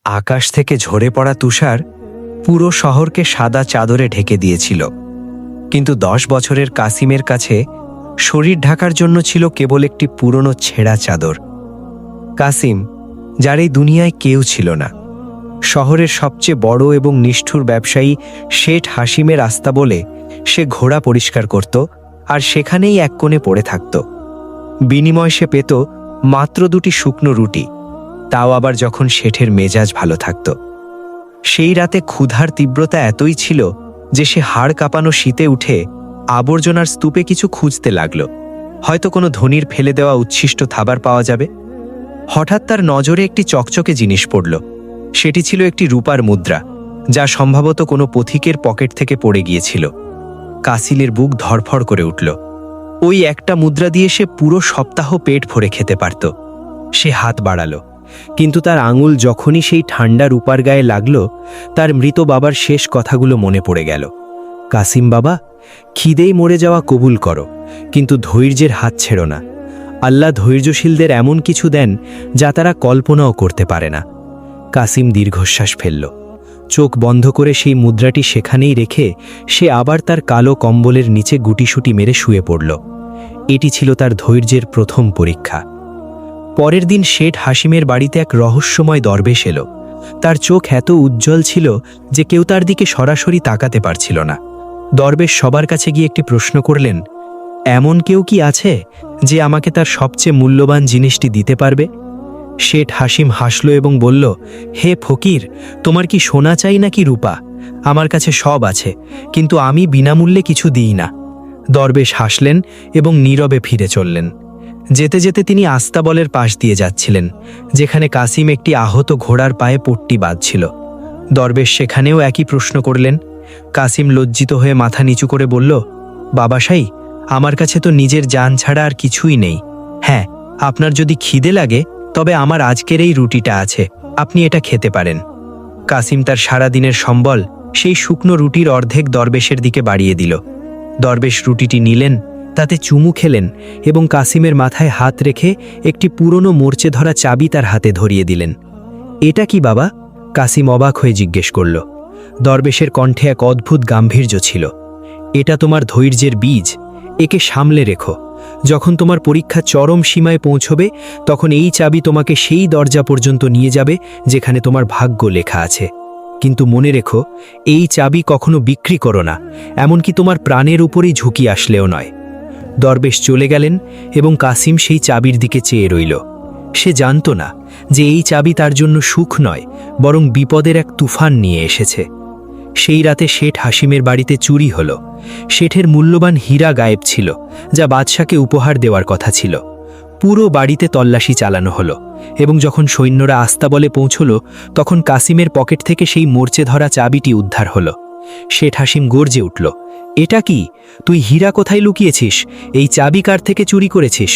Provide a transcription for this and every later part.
আকাশ থেকে ঝরে পড়া তুষার পুরো শহরকে সাদা চাদরে ঢেকে দিয়েছিল, কিন্তু 10 বছরের কাসিমের কাছে শরীর ঢাকার জন্য ছিল কেবল একটি পুরনো ছেঁড়া চাদর। কাসিম, যার এই দুনিয়ায় কেউ ছিল না, শহরের সবচেয়ে বড় এবং নিষ্ঠুর ব্যবসায়ী শেঠ হাসিমের আস্তা বলে সে ঘোড়া পরিষ্কার করত আর সেখানেই এক কোণে পড়ে থাকত। বিনিময় সে পেত মাত্র 2টি শুকনো রুটি, তাও আবার যখন শেঠের মেজাজ ভালো থাকত। সেই রাতে ক্ষুধার তীব্রতা এতই ছিল যে সে হাড় কাঁপানো শীতে উঠে আবর্জনার স্তূপে কিছু খুঁজতে লাগল, হয়তো কোনো ধনীর ফেলে দেওয়া উচ্ছিষ্ট খাবার পাওয়া যাবে। হঠাৎ তার নজরে একটি চকচকে জিনিস পড়ল। সেটি ছিল একটি রূপার মুদ্রা, যা সম্ভবত কোনো পথিকের পকেট থেকে পড়ে গিয়েছিল। কাসিলের বুক ধড়ফড় করে উঠল। ওই একটা মুদ্রা দিয়ে সে পুরো সপ্তাহ পেট ভরে খেতে পারত। সে হাত বাড়াল, কিন্তু তার আঙুল যখনই সেই ঠান্ডা রূপার গায়ে লাগল, তার মৃত বাবার শেষ কথাগুলো মনে পড়ে গেল। কাসিম বাবা, খিদেই মরে যাওয়া কবুল করো, কিন্তু ধৈর্যের হাত ছেড়ো না। আল্লাহ ধৈর্যশীলদের এমন কিছু দেন যা তারা কল্পনাও করতে পারে না। কাসিম দীর্ঘশ্বাস ফেলল। চোখ বন্ধ করে সেই মুদ্রাটি সেখানেই রেখে সে আবার তার কালো কম্বলের নিচে গুটিসুটি মেরে শুয়ে পড়ল। এটি ছিল তার ধৈর্যের প্রথম পরীক্ষা। পরের দিন শেঠ হাসিমের বাড়িতে এক রহস্যময় দরবেশ এলো। তার চোখ এত উজ্জ্বল ছিল যে কেউ তার দিকে সরাসরি তাকাতে পারছিল না। দরবেশ সবার কাছে গিয়ে একটি প্রশ্ন করলেন, এমন কেউ কি আছে যে আমাকে তার সবচেয়ে মূল্যবান জিনিসটি দিতে পারবে? শেঠ হাসিম হাসল এবং বলল, হে ফকির, তোমার কি সোনা চাই নাকি রূপা? আমার কাছে সব আছে, কিন্তু আমি বিনামূল্যে কিছু দিই না। দরবেশ হাসলেন এবং নীরবে ফিরে চললেন। যেতে যেতে তিনি আস্তাবলের পাশ দিয়ে যাচ্ছিলেন, যেখানে কাসিম একটি আহত ঘোড়ার পায়ে পট্টি বাঁধছিল। দরবেশ সেখানেও একই প্রশ্ন করলেন। কাসিম লজ্জিত হয়ে মাথা নিচু করে বলল, বাবাশাই, আমার কাছে তো নিজের জান ছাড়া আর কিছুই নেই। হ্যাঁ, আপনার যদি খিদে লাগে তবে আমার আজকের এই রুটিটা আছে, আপনি এটা খেতে পারেন। কাসিম তার সারাদিনের সম্বল সেই শুকনো রুটির অর্ধেক দরবেশের দিকে বাড়িয়ে দিল। দরবেশ রুটিটি নিলেন, তাতে চুমু খেলেন এবং কাসিমের মাথায় হাত রেখে একটি পুরনো মরচে ধরা চাবি তার হাতে ধরিয়ে দিলেন। এটা কি বাবা? কাসিম অবাক হয়ে জিজ্ঞেস করল। দরবেশের কণ্ঠে এক অদ্ভুত গাম্ভীর্য ছিল। এটা তোমার ধৈর্যের বীজ, একে সামলে রেখো। যখন তোমার পরীক্ষা চরম সীমায় পৌঁছবে, তখন এই চাবি তোমাকে সেই দরজা পর্যন্ত নিয়ে যাবে যেখানে তোমার ভাগ্য লেখা আছে। কিন্তু মনে রেখো, এই চাবি কখনো বিক্রি করো না, এমনকি তোমার প্রাণের উপরেই ঝুঁকি আসলেও নয়। দরবেশ চলে গেলেন এবং কাসিম সেই চাবির দিকে চেয়ে রইল। সে জানত না যে এই চাবি তার জন্য সুখ নয়, বরং বিপদের এক তুফান নিয়ে এসেছে। সেই রাতে শেঠ হাসিমের বাড়িতে চুরি হলো। শেঠের মূল্যবান হীরা গায়েব ছিল, যা বাদশাকে উপহার দেওয়ার কথা ছিল। পুরো বাড়িতে তল্লাশি চালানো হলো এবং যখন সৈন্যরা আস্তাবলে পৌঁছল, তখন কাসিমের পকেট থেকে সেই মরচে ধরা চাবিটি উদ্ধার হলো। শেঠ হাসিম গর্জে উঠল, এটা কি? তুই হীরা কোথায় লুকিয়েছিস? এই চাবি কার থেকে চুরি করেছিস?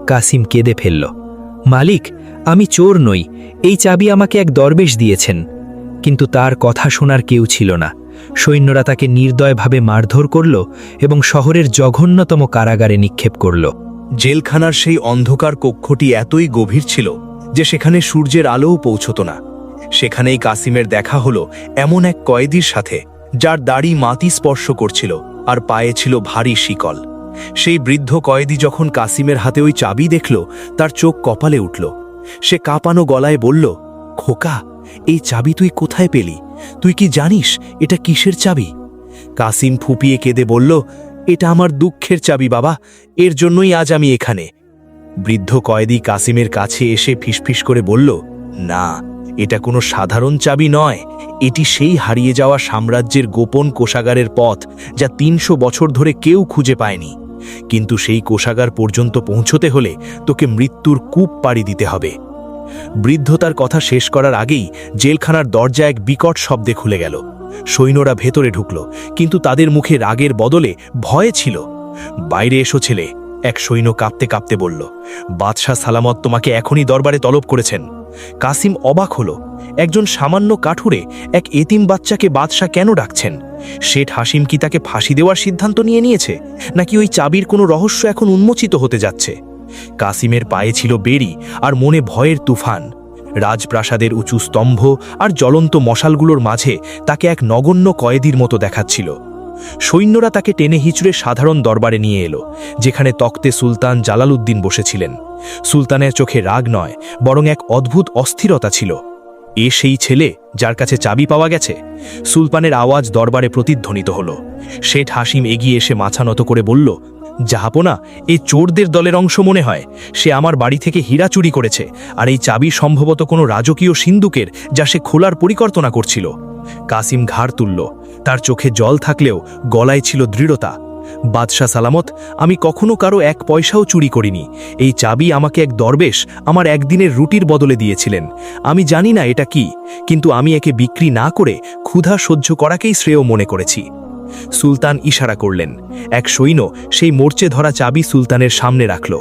কাসিম কেঁদে ফেলল, মালিক, আমি চোর নই, এই চাবি আমাকে এক দরবেশ দিয়েছেন। কিন্তু তার কথা শোনার কেউ ছিল না। সৈন্যরা তাকে নির্দয়ভাবে মারধর করল এবং শহরের জঘন্যতম কারাগারে নিক্ষেপ করল। জেলখানার সেই অন্ধকার কক্ষটি এতই গভীর ছিল যে সেখানে সূর্যের আলোও পৌঁছত না। সেখানেই কাসিমের দেখা হলো এমন এক কয়েদির সাথে, যার দাড়ি মাটি স্পর্শ করছিল আর পায়ে ছিল ভারী শিকল। সেই বৃদ্ধ কয়েদি যখন কাসিমের হাতে ওই চাবি দেখল, তার চোখ কপালে উঠল। সে কাঁপানো গলায় বলল, খোকা, এই চাবি তুই কোথায় পেলি? তুই কি জানিস এটা কিসের চাবি? কাসিম ফুপিয়ে কেঁদে বলল, এটা আমার দুঃখের চাবি বাবা, এর জন্যই আজ আমি এখানে। বৃদ্ধ কয়েদি কাসিমের কাছে এসে ফিসফিস করে বলল, না, এটা কোনো সাধারণ চাবি নয়, এটি সেই হারিয়ে যাওয়া সাম্রাজ্যের গোপন কোষাগারের পথ, যা 300 বছর ধরে কেউ খুঁজে পায়নি। কিন্তু সেই কোষাগার পর্যন্ত পৌঁছতে হলে তোকে মৃত্যুর কূপ পাড়ি দিতে হবে। বৃদ্ধ তার কথা শেষ করার আগেই জেলখানার দরজা এক বিকট শব্দে খুলে গেল। সৈন্যরা ভেতরে ঢুকল, কিন্তু তাদের মুখে রাগের বদলে ভয় ছিল। বাইরে এসো ছেলে, এক সৈন্য কাঁপতে কাঁপতে বলল, বাদশাহ সালামত তোমাকে এখনই দরবারে তলব করেছেন। কাসিম অবাক হলো। একজন সামান্য কাঠুরে এক এতিম বাচ্চাকে বাদশাহ কেন ডাকছেন? শেঠ হাসিম কি তাকে ফাঁসি দেওয়ার সিদ্ধান্ত নিয়েছে, নাকি ওই চাবির কোনো রহস্য এখন উন্মোচিত হতে যাচ্ছে? কাসিমের পায়ে ছিল বেড়ি আর মনে ভয়ের তুফান। রাজপ্রাসাদের উঁচু স্তম্ভ আর জ্বলন্ত মশালগুলোর মাঝে তাকে এক নগণ্য কয়েদির মতো দেখাচ্ছিল। সৈন্যরা তাকে টেনে হিচড়ে সাধারণ দরবারে নিয়ে এলো, যেখানে তখতে সুলতান জালালউদ্দিন বসেছিলেন। সুলতানের চোখে রাগ নয়, বরং এক অদ্ভুত অস্থিরতা ছিল। এ সেই ছেলে যার কাছে চাবি পাওয়া গেছে? সুলতানের আওয়াজ দরবারে প্রতিধ্বনিত হল। শেঠ হাসিম এগিয়ে এসে মাথা নত করে বলল, জাহাপনা, এ চোরদের দলের অংশ মনে হয়। সে আমার বাড়ি থেকে হীরা চুরি করেছে, আর এই চাবি সম্ভবত কোনো রাজকীয় সিন্দুকের, যা সে খোলার পরিকল্পনা করছিল। কাসিম ঘাড় তুলল। তার চোখে জল থাকলেও গলায় ছিল দৃঢ়তা। বাদশাহ সালামত, আমি কখনো কারো এক পয়সাও চুরি করিনি। এই চাবি আমাকে এক দরবেশ আমার একদিনের রুটির বদলে দিয়েছিলেন। আমি জানি না এটা কি, কিন্তু আমি একে বিক্রি না করে ক্ষুধা সহ্য করাকেই শ্রেয় মনে করেছি। সুলতান ইশারা করলেন। এক সৈন্য সেই মোর্চে ধরা চাবি সুলতানের সামনে রাখল।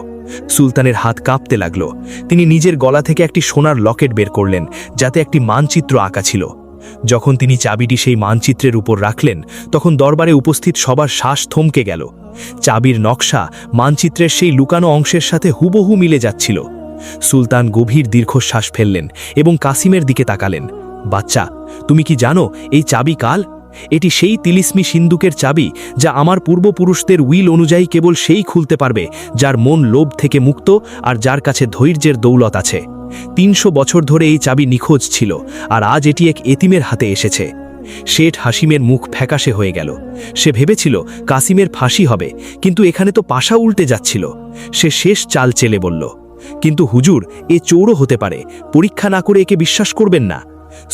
সুলতানের হাত কাঁপতে লাগল। তিনি নিজের গলা থেকে একটি সোনার লকেট বের করলেন, যাতে একটি মানচিত্র আঁকা ছিল। যখন তিনি চাবিটি সেই মানচিত্রের উপর রাখলেন, তখন দরবারে উপস্থিত সবার শ্বাস থমকে গেল। চাবির নকশা মানচিত্রের সেই লুকানো অংশের সাথে হুবহু মিলে যাচ্ছিল। সুলতান গভীর দীর্ঘশ্বাস ফেললেন এবং কাসিমের দিকে তাকালেন। বাচ্চা, তুমি কি জানো এই চাবি কাল? এটি সেই তিলিস্মি সিন্দুকের চাবি, যা আমার পূর্বপুরুষদের উইল অনুযায়ী কেবল সেই খুলতে পারবে যার মন লোভ থেকে মুক্ত আর যার কাছে ধৈর্যের দৌলত আছে। ৩০০ বছর ধরে এই চাবি নিখোঁজ ছিল, আর আজ এটি এক এতিমের হাতে এসেছে। শেঠ হাসিমের মুখ ফ্যাকাশে হয়ে গেল। সে ভেবেছিল কাসিমের ফাঁসি হবে, কিন্তু এখানে তো পাশা উল্টে যাচ্ছিল। সে শেষ চাল চেলে বলল, কিন্তু হুজুর, এ চোরও হতে পারে। পরীক্ষা না করে একে বিশ্বাস করবেন না।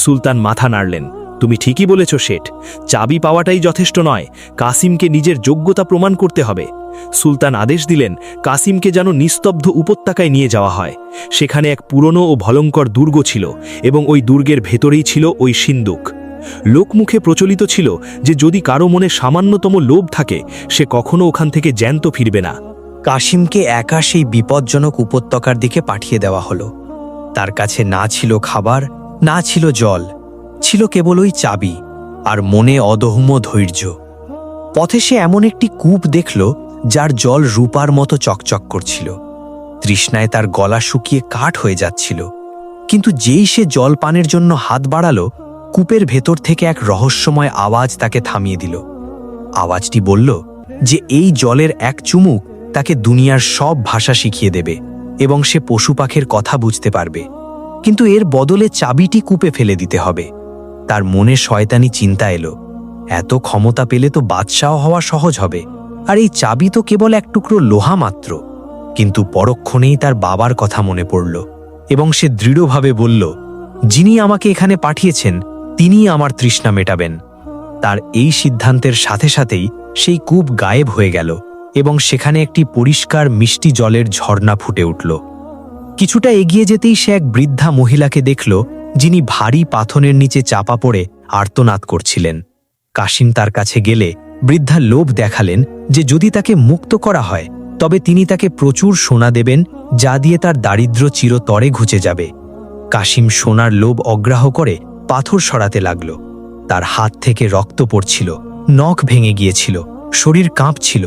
সুলতান মাথা নাড়লেন। তুমি ঠিকই বলেছ শেঠ, চাবি পাওয়াটাই যথেষ্ট নয়, কাসিমকে নিজের যোগ্যতা প্রমাণ করতে হবে। সুলতান আদেশ দিলেন, কাসিমকে যেন নিস্তব্ধ উপত্যকায় নিয়ে যাওয়া হয়। সেখানে এক পুরনো ও ভয়ঙ্কর দুর্গ ছিল, এবং ওই দুর্গের ভেতরেই ছিল ওই সিন্দুক। লোকমুখে প্রচলিত ছিল যে যদি কারো মনে সামান্যতম লোভ থাকে, সে কখনো ওখান থেকে জ্যান্ত ফিরবে না। কাসিমকে একা সেই বিপজ্জনক উপত্যকার দিকে পাঠিয়ে দেওয়া হলো। তার কাছে না ছিল খাবার, না ছিল জল, ছিল কেবল ওই চাবি আর মনে অদম্য ধৈর্য। পথে সে এমন একটি কূপ দেখল, যার জল রূপার মতো চকচক করছিল। তৃষ্ণায় তার গলা শুকিয়ে কাঠ হয়ে যাচ্ছিল, কিন্তু যেই সে জল পানের জন্য হাত বাড়ালো, কূপের ভেতর থেকে এক রহস্যময় আওয়াজ তাকে থামিয়ে দিল। আওয়াজটি বলল যে এই জলের এক চুমুক তাকে দুনিয়ার সব ভাষা শিখিয়ে দেবে এবং সে পশু পাখির কথা বুঝতে পারবে, কিন্তু এর বদলে চাবিটি কূপে ফেলে দিতে হবে। তার মনে শয়তানি চিন্তা এলো, এত ক্ষমতা পেলে তো বাদশাহ হওয়া সহজ হবে, আর এই চাবি তো কেবল এক টুকরো লোহা মাত্র। কিন্তু পরক্ষণেই তার বাবার কথা মনে পড়ল, এবং সে দৃঢ়ভাবে বলল, যিনি আমাকে এখানে পাঠিয়েছেন তিনিই আমার তৃষ্ণা মেটাবেন। তার এই সিদ্ধান্তের সাথে সাথেই সেই কূপ গায়েব হয়ে গেল, এবং সেখানে একটি পরিষ্কার মিষ্টি জলের ঝর্ণা ফুটে উঠল। কিছুটা এগিয়ে যেতেই সে এক বৃদ্ধা মহিলাকে দেখল, যিনি ভারী পাথরের নিচে চাপা পড়ে আর্তনাদ করছিলেন। কাসিম তার কাছে গেলে বৃদ্ধা লোভ দেখালেন যে যদি তাকে মুক্ত করা হয়, তবে তিনি তাকে প্রচুর সোনা দেবেন, যা দিয়ে তার দারিদ্র্য চিরতরে ঘুচে যাবে। কাসিম সোনার লোভ অগ্রাহ্য করে পাথর সরাতে লাগল। তার হাত থেকে রক্ত পড়ছিল, নখ ভেঙে গিয়েছিল, শরীর কাঁপছিল,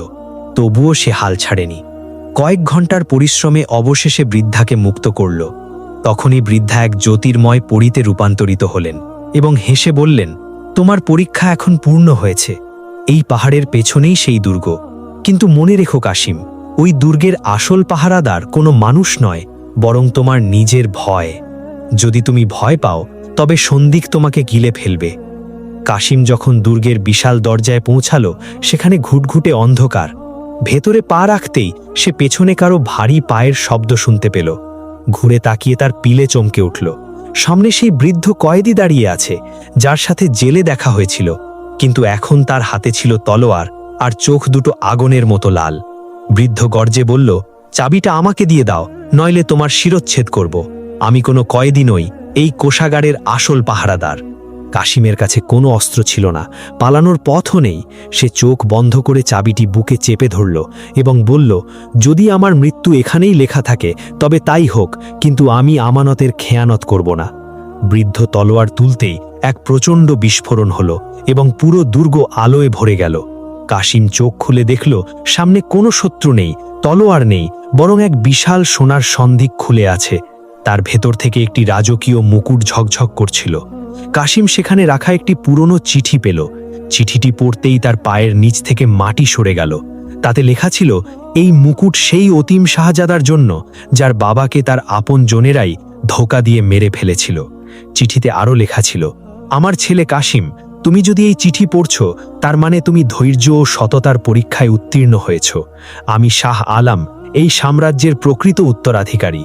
তবুও সে হাল ছাড়েনি। কয়েক ঘন্টার পরিশ্রমে অবশেষে বৃদ্ধাকে মুক্ত করল। তখনই বৃদ্ধা এক জ্যোতির্ময় পরীতে রূপান্তরিত হলেন এবং হেসে বললেন, তোমার পরীক্ষা এখন পূর্ণ হয়েছে। এই পাহাড়ের পেছনেই সেই দুর্গ, কিন্তু মনে রেখো কাসিম, ওই দুর্গের আসল পাহারাদার কোনো মানুষ নয়, বরং তোমার নিজের ভয়। যদি তুমি ভয় পাও, তবে সন্দিক তোমাকে গিলে ফেলবে। কাসিম যখন দুর্গের বিশাল দরজায় পৌঁছালো, সেখানে ঘুটঘুটে অন্ধকার। ভেতরে পা রাখতেই সে পেছনে কারো ভারী পায়ের শব্দ শুনতে পেল। ঘুরে তাকিয়ে তার পিলে চমকে উঠল। সামনে সেই বৃদ্ধ কয়েদি দাঁড়িয়ে আছে, যার সাথে জেলে দেখা হয়েছিল, কিন্তু এখন তার হাতে ছিল তলোয়ার, আর চোখ দুটো আগুনের মতো লাল। বৃদ্ধ গর্জে বলল, চাবিটা আমাকে দিয়ে দাও, নইলে তোমার শিরচ্ছেদ করব। আমি কোনো কয়েদি নই, এই কোষাগারের আসল পাহারাদার। কাসিমের কাছে কোনো অস্ত্র ছিল না, পালানোর পথও নেই। সে চোখ বন্ধ করে চাবিটি বুকে চেপে ধরল এবং বলল, যদি আমার মৃত্যু এখানেই লেখা থাকে তবে তাই হোক, কিন্তু আমি আমানতের খেয়ানত করব না। বৃদ্ধ তলোয়ার তুলতেই এক প্রচণ্ড বিস্ফোরণ হলো এবং পুরো দুর্গ আলোয় ভরে গেল। কাসিম চোখ খুলে দেখল, সামনে কোনো শত্রু নেই, তলোয়ার নেই, বরং এক বিশাল সোনার সন্ধিক খুলে আছে। তার ভেতর থেকে একটি রাজকীয় মুকুট ঝকঝক করছিল। কাশিম সেখানে রাখা একটি পুরনো চিঠি পেল। চিঠিটি পড়তেই তার পায়ের নিচ থেকে মাটি সরে গেল। তাতে লেখা ছিল, এই মুকুট সেই অতীম শাহজাদার জন্য যার বাবাকে তার আপন জনেরাই ধোঁকা দিয়ে মেরে ফেলেছিল। চিঠিতে আরও লেখা ছিল, আমার ছেলে কাশিম, তুমি যদি এই চিঠি পড়ছ তার মানে তুমি ধৈর্য ও সততার পরীক্ষায় উত্তীর্ণ হয়েছ। আমি শাহ আলম, এই সাম্রাজ্যের প্রকৃত উত্তরাধিকারী।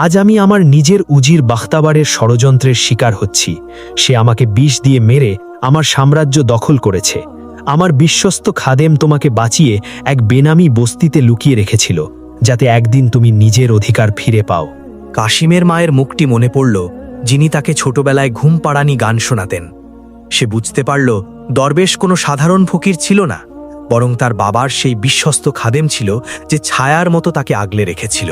আজ আমি আমার নিজের উজির বাখতাওয়ারের ষড়যন্ত্রের শিকার হচ্ছি। সে আমাকে বিষ দিয়ে মেরে আমার সাম্রাজ্য দখল করেছে। আমার বিশ্বস্ত খাদেম তোমাকে বাঁচিয়ে এক বেনামি বস্তিতে লুকিয়ে রেখেছিল, যাতে একদিন তুমি নিজের অধিকার ফিরে পাও। কাশিমের মায়ের মুখটি মনে পড়ল, যিনি তাকে ছোটবেলায় ঘুম পাড়ানি গান শোনাতেন। সে বুঝতে পারল দরবেশ কোনো সাধারণ ফকির ছিল না, বরং তার বাবার সেই বিশ্বস্ত খাদেম ছিল যে ছায়ার মতো তাকে আগলে রেখেছিল।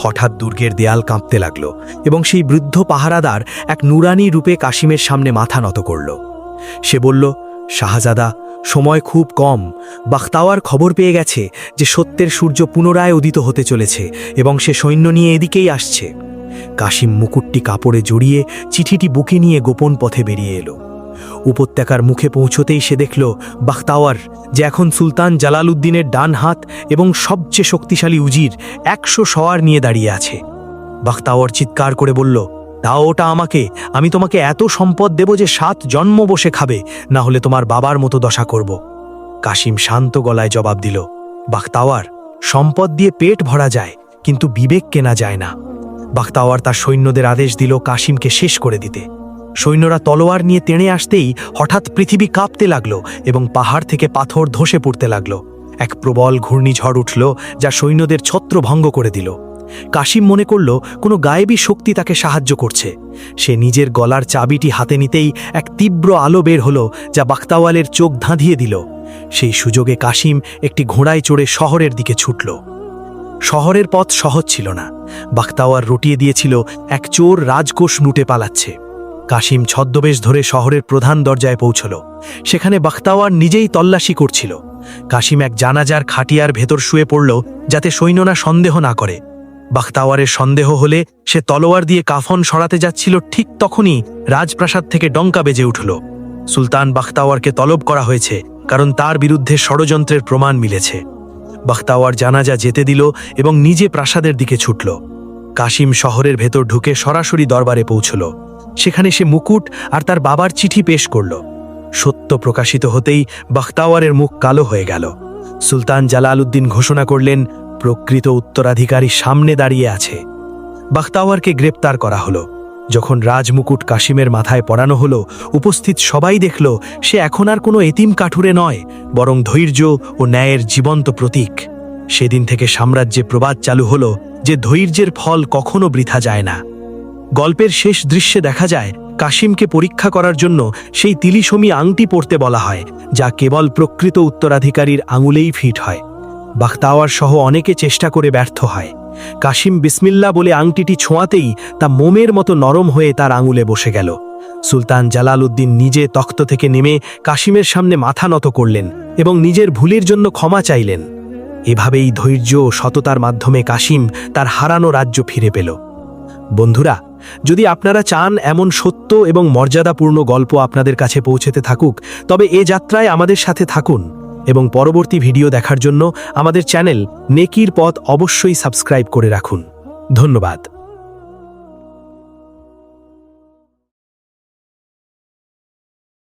হঠাৎ দুর্গের দেয়াল কাঁপতে লাগল এবং সেই বৃদ্ধ পাহারাদার এক নুরানি রূপে কাশিমের সামনে মাথা নত করল। সে বলল, শাহজাদা, সময় খুব কম। বাখতাওয়ার খবর পেয়ে গেছে যে সত্যের সূর্য পুনরায় উদিত হতে চলেছে এবং সে সৈন্য নিয়ে এদিকেই আসছে। কাশিম মুকুটটি কাপড়ে জড়িয়ে চিঠিটি বুকে নিয়ে গোপন পথে বেরিয়ে এলো। উপত্যকার মুখে পৌঁছতেই সে দেখল বাখতাওয়ার, যে এখন সুলতান জালালউদ্দিনের ডান হাত এবং সবচেয়ে শক্তিশালী উজির, 100 সওয়ার নিয়ে দাঁড়িয়ে আছে। বাখতাওয়ার চিৎকার করে বলল, দাও ওটা আমাকে, আমি তোমাকে এত সম্পদ দেব যে 7 জন্ম বসে খাবে, না হলে তোমার বাবার মতো দশা করব। কাশিম শান্ত গলায় জবাব দিল, বাখতাওয়ার, সম্পদ দিয়ে পেট ভরা যায়, কিন্তু বিবেক কেনা যায় না। বাখতাওয়ার তার সৈন্যদের আদেশ দিল কাশিমকে শেষ করে দিতে। সৈন্যরা তলোয়ার নিয়ে তেড়ে আসতেই হঠাৎ পৃথিবী কাঁপতে লাগলো এবং পাহাড় থেকে পাথর ধসে পড়তে লাগলো। এক প্রবল ঘূর্ণিঝড় উঠল, যা সৈন্যদের ছত্রভঙ্গ করে দিল। কাশিম মনে করল কোনো গায়েবী শক্তি তাকে সাহায্য করছে। সে নিজের গলার চাবিটি হাতে নিতেই এক তীব্র আলো বের হলো, যা বাখতাওয়ালের চোখ ধাঁধিয়ে দিল। সেই সুযোগে কাশিম একটি ঘোড়ায় চড়ে শহরের দিকে ছুটল। শহরের পথ সহজ ছিল না। বাখতাওয়ার রটিয়ে দিয়েছিল এক চোর রাজকোষ লুটে পালাচ্ছে। কাশিম ছদ্মবেশ ধরে শহরের প্রধান দরজায় পৌঁছল। সেখানে বাখতাওয়ার নিজেই তল্লাশি করছিল। কাশিম এক জানাজার খাটিয়ার ভেতর শুয়ে পড়ল, যাতে সৈন্যরা সন্দেহ না করে। বাখতাওয়ারের সন্দেহ হলে সে তলোয়ার দিয়ে কাফন সরাতে যাচ্ছিল, ঠিক তখনই রাজপ্রাসাদ থেকে ডঙ্কা বেজে উঠল। সুলতান বাখতাওয়ারকে তলব করা হয়েছে, কারণ তার বিরুদ্ধে ষড়যন্ত্রের প্রমাণ মিলেছে। বাখতাওয়ার জানাজা যেতে দিল এবং নিজে প্রাসাদের দিকে ছুটল। কাশিম শহরের ভেতর ঢুকে সরাসরি দরবারে পৌঁছল। সেখানে সে মুকুট আর তার বাবার চিঠি পেশ করল। সত্য প্রকাশিত হতেই বাখতাওয়ারের মুখ কালো হয়ে গেল। সুলতান জালালউদ্দিন ঘোষণা করলেন, প্রকৃত উত্তরাধিকারী সামনে দাঁড়িয়ে আছে। বাখতাওয়ারকে গ্রেপ্তার করা হলো। যখন রাজমুকুট কাশিমের মাথায় পরানো হলো, উপস্থিত সবাই দেখল সে এখন আর কোনো এতিম কাঠুরে নয়, বরং ধৈর্য ও ন্যায়ের জীবন্ত প্রতীক। সেদিন থেকে সাম্রাজ্যে প্রবাদ চালু হলো যে ধৈর্যের ফল কখনো বৃথা যায় না। গল্পের শেষ দৃশ্যে দেখা যায় কাশিমকে পরীক্ষা করার জন্য সেই তিলিশমি আংটি পরতে বলা হয়, যা কেবল প্রকৃত উত্তরাধিকারীর আঙুলেই ফিট হয়। বাখতাওয়ার সহ অনেকে চেষ্টা করে ব্যর্থ হয়। কাশিম বিসমিল্লা বলে আংটিটি ছোঁয়াতেই তা মোমের মতো নরম হয়ে তার আঙুলে বসে গেল। সুলতান জালালউদ্দিন নিজে তখ্ত থেকে নেমে কাশিমের সামনে মাথা নত করলেন এবং নিজের ভুলের জন্য ক্ষমা চাইলেন। এভাবেই ধৈর্য ও সততার মাধ্যমে কাশিম তার হারানো রাজ্য ফিরে পেল। বন্ধুরা, যদি আপনারা চান এমন সত্য এবং মর্যাদাপূর্ণ গল্প আপনাদের কাছে পৌঁছতে থাকুক, তবে এ যাত্রায় আমাদের সাথে থাকুন এবং পরবর্তী ভিডিও দেখার জন্য আমাদের চ্যানেল নেকির পথ অবশ্যই সাবস্ক্রাইব করে রাখুন। ধন্যবাদ।